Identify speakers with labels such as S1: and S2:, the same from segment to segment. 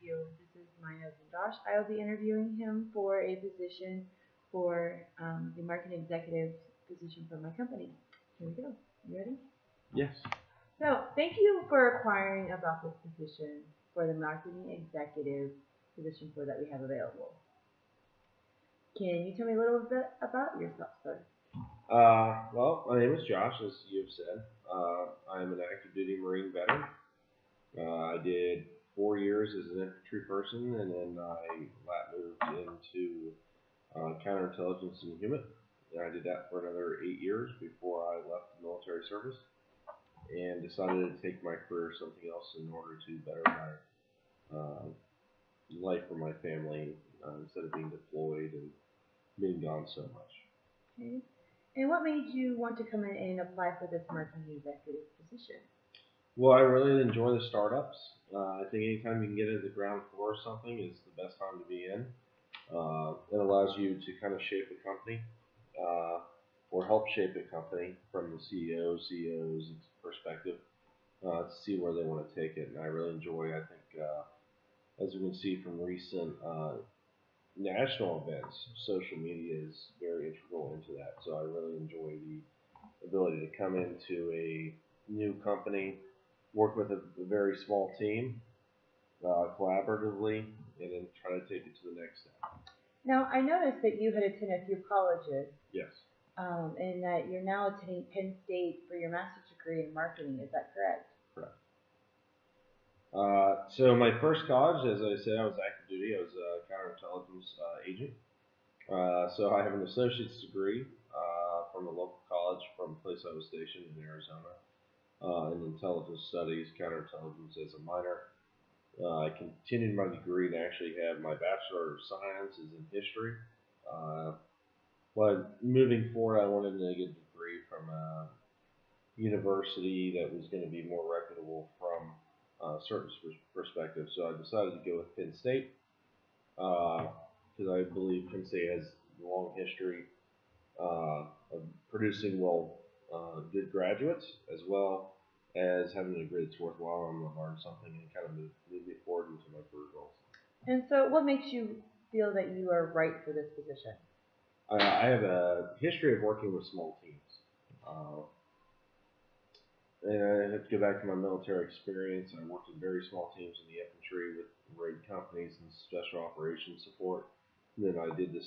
S1: interview. This is my husband Josh. I will be interviewing him for a position for the marketing executive position for my company. Here we go. You ready?
S2: Yes.
S1: So, thank you for inquiring about this position for the marketing executive position for that we have available. Can you tell me a little bit about yourself, sir?
S2: Well, my name is Josh, as you've said. I'm an active duty Marine veteran. I did 4 years as an infantry person, and then I moved into counterintelligence and human. And I did that for another 8 years before I left the military service and decided to take my career something else in order to better my life for my family instead of being deployed and being gone so much.
S1: Okay. And what made you want to come in and apply for this marketing executive position?
S2: Well, I really enjoy the startups. I think anytime you can get into the ground floor of something is the best time to be in. It allows you to kind of shape a company or help shape a company from the CEO's perspective to see where they want to take it. And I really enjoy, I think, as you can see from recent national events, social media is very integral into that. So I really enjoy the ability to come into a new company, work with a very small team, collaboratively, and then try to take it to the next step.
S1: Now, I noticed that you had attended a few colleges.
S2: Yes.
S1: And that you're now attending Penn State for your master's degree in marketing. Is that correct?
S2: Correct. So my first college, as I said, I was active duty. I was a counterintelligence agent. So I have an associate's degree from a local college from the place I was stationed in Arizona in intelligence studies, counterintelligence as a minor. I continued my degree and actually have my Bachelor of Science is in history. But moving forward, I wanted to get a degree from a university that was going to be more reputable from a certain perspective. So I decided to go with Penn State because I believe Penn State has a long history of producing good graduates, as well as having a degree that's worthwhile. I'm going to learn something and kind of move me forward into my career goals.
S1: And so, what makes you feel that you are right for this position?
S2: I have a history of working with small teams. And I have to go back to my military experience. I worked with very small teams in the infantry with raid companies and special operations support. And then I did the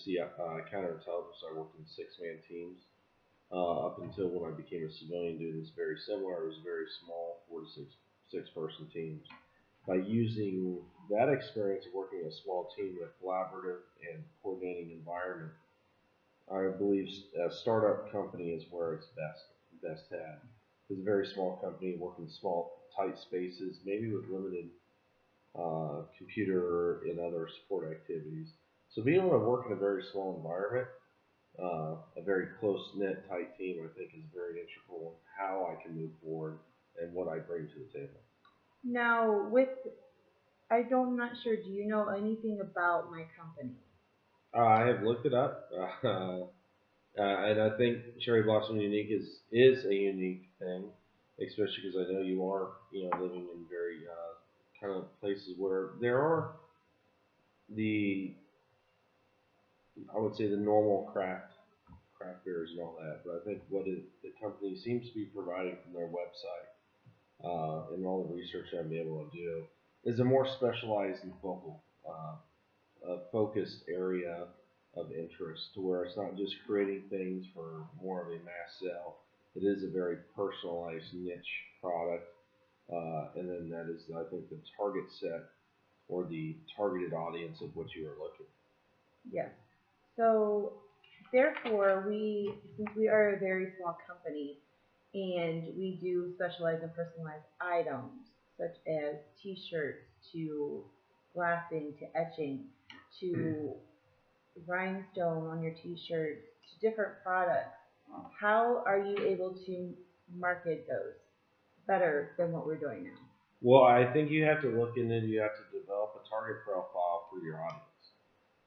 S2: counterintelligence. I worked in 6-man teams up until when I became a civilian doing this very similar. It was very small, 4 to 6 person teams. By using that experience of working in a small team in a collaborative and coordinating environment, I believe a startup company is where it's best had. It's a very small company working in small, tight spaces, maybe with limited computer and other support activities. So being able to work in a very small environment, a very close-knit, tight team, I think is very integral in how I can move forward and what I bring to the table.
S1: Now, I'm not sure, do you know anything about my company?
S2: I have looked it up, and I think Cherry Blossom Unique is a unique thing, especially because I know you are living in very kind of places where there are I would say the normal craft beers and all that, but I think what the company seems to be providing from their website and all the research I've been able to do is a more specialized and focused area of interest, to where it's not just creating things for more of a mass sale. It is a very personalized niche product, and then that is, I think, the target set or the targeted audience of what you are looking.
S1: Yes. So, therefore, since we are a very small company, and we do specialize in personalized items, such as T-shirts, to glassing, to etching, to rhinestone on your T-shirts, to different products. How are you able to market those better than what we're doing now?
S2: Well, I think you have to look into you have to develop a target profile for your audience.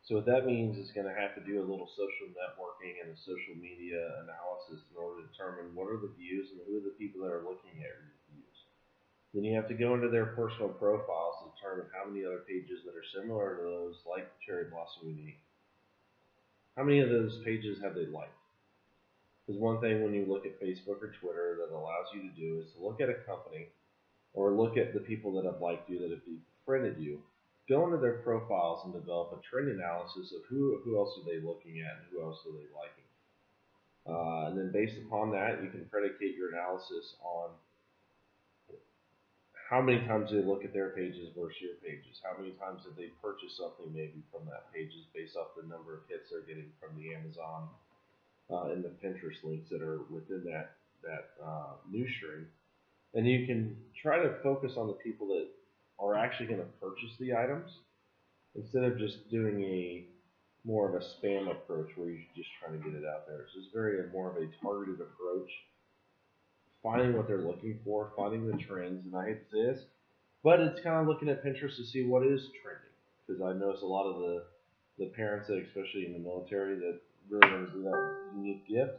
S2: So what that means is going to have to do a little social networking and a social media analysis in order to determine what are the views and who are the people that are looking at your views. Then you have to go into their personal profiles to determine how many other pages that are similar to those like Cherry Blossom Unique. How many of those pages have they liked? Because one thing when you look at Facebook or Twitter that allows you to do is to look at a company or look at the people that have liked you, that have befriended you, go into their profiles and develop a trend analysis of who else are they looking at and who else are they liking. And then based upon that, you can predicate your analysis on how many times they look at their pages versus your pages. How many times have they purchased something maybe from that pages based off the number of hits they're getting from the Amazon and the Pinterest links that are within that news stream. And you can try to focus on the people that are actually going to purchase the items instead of just doing a more of a spam approach where you're just trying to get it out there. It's just more of a targeted approach, finding what they're looking for, finding the trends. And I hate to say this, but it's kind of looking at Pinterest to see what is trending, because I notice a lot of the parents that, especially in the military, that really want to do that unique gift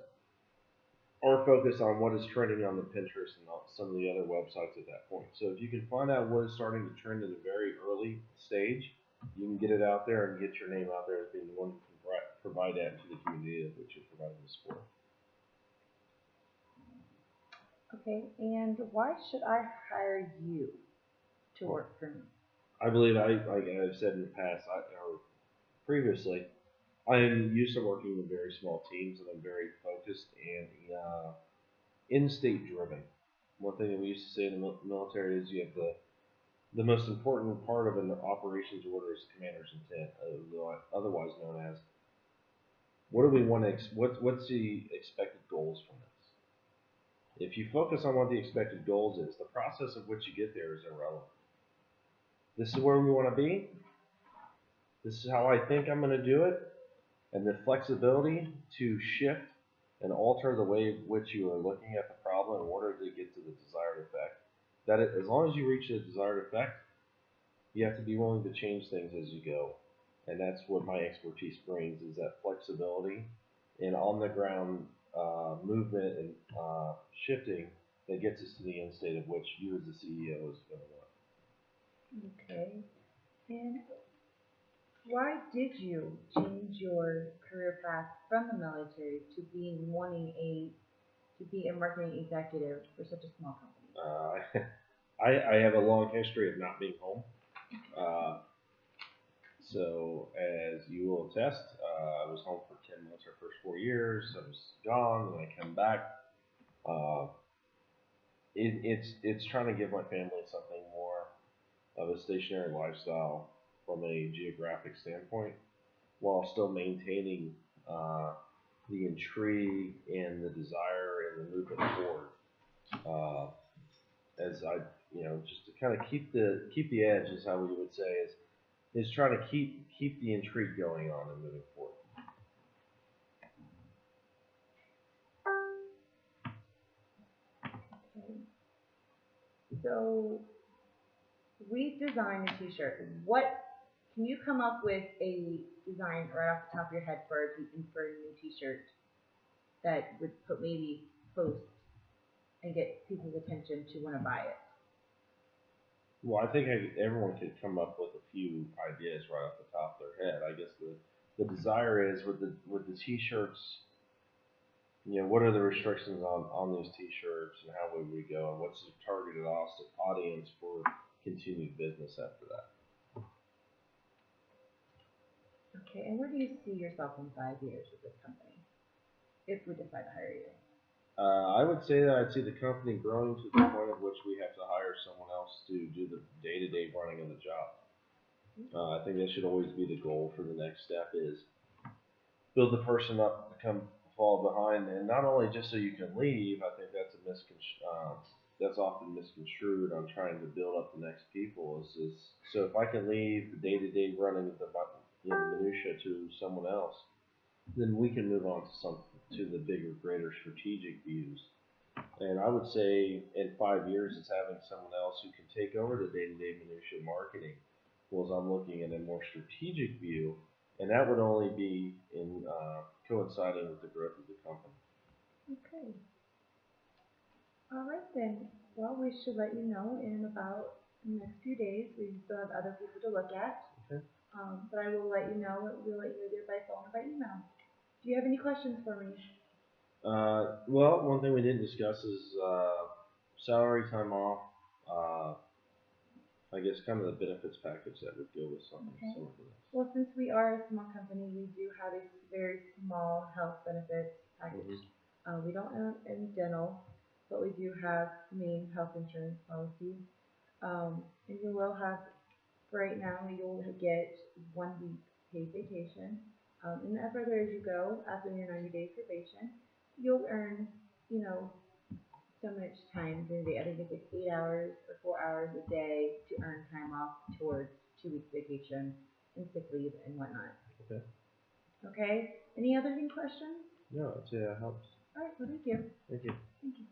S2: are focused on what is trending on the Pinterest and some of the other websites at that point. So if you can find out what is starting to trend at a very early stage, you can get it out there and get your name out there as being the one who can provide that to the community of which you're providing the support.
S1: Okay, and why should I hire you to work for me?
S2: I believe, like I've said in the past, or previously, I am used to working with very small teams, and I'm very focused and in-state driven. One thing that we used to say in the military is you have the most important part of an operations order is commander's intent, otherwise known as what do we want to, what's the expected goals from this? If you focus on what the expected goals is, the process of which you get there is irrelevant. This is where we want to be. This is how I think I'm going to do it. And the flexibility to shift and alter the way in which you are looking at the problem in order to get to the desired effect. As long as you reach the desired effect, you have to be willing to change things as you go. And that's what my expertise brings, is that flexibility and on-the-ground movement and shifting that gets us to the end state of which you as the CEO is going to want.
S1: Okay. And why did you change your career path from the military to be a marketing executive for such a small company?
S2: I have a long history of not being home. So as you will attest, I was home for 10 months our first 4 years. I was gone, and I come back. It's trying to give my family something more of a stationary lifestyle from a geographic standpoint, while still maintaining the intrigue and the desire and the movement forward. As I, just to kind of keep the edge is how we would say is trying to keep the intrigue going on and moving forward.
S1: Okay. So we designed a t-shirt. Can you come up with a design right off the top of your head for a new t-shirt that would maybe post and get people's attention to want to buy it?
S2: Well, I think everyone could come up with a few ideas right off the top of their head. I guess the desire is with the t-shirts, what are the restrictions on those t-shirts, and how would we go, and what's the targeted audience for continued business after that?
S1: Okay, and where do you see yourself in 5 years with this company, if we decide to hire you?
S2: I would say that I'd see the company growing to the point at which we have to hire someone else to do the day-to-day running of the job. I think that should always be the goal for the next step, is build the person up to fall behind, and not only just so you can leave. I think that's that's often misconstrued on trying to build up the next people. Is so if I can leave the day-to-day running of the minutia to someone else, then we can move on to the bigger, greater strategic views. And I would say in 5 years, it's having someone else who can take over the day-to-day minutia marketing, while I'm looking at a more strategic view, and that would only be in coinciding with the growth of the company.
S1: Okay. All right then. Well, we should let you know in about in the next few days. We still have other people to look at.
S2: Okay.
S1: But I will let you know. We'll let you know either by phone or by email. Do you have any questions for me?
S2: Well, one thing we didn't discuss is salary, time off. I guess kind of the benefits package that would go with something
S1: Okay.
S2: similar to this.
S1: Well, since we are a small company, we do have a very small health benefits package. We don't own any dental, but we do have main health insurance policy. And you will have, right now, you'll get 1 week paid vacation. And the further as you go, after your 90 days probation, you'll earn, you know, so much time during the day. I think it's like 8 hours or 4 hours a day to earn time off towards 2 weeks vacation and sick leave and whatnot.
S2: Okay.
S1: Okay. Any other questions?
S2: No, I'd say that helps.
S1: All right. Well, thank you.
S2: Thank you.
S1: Thank you.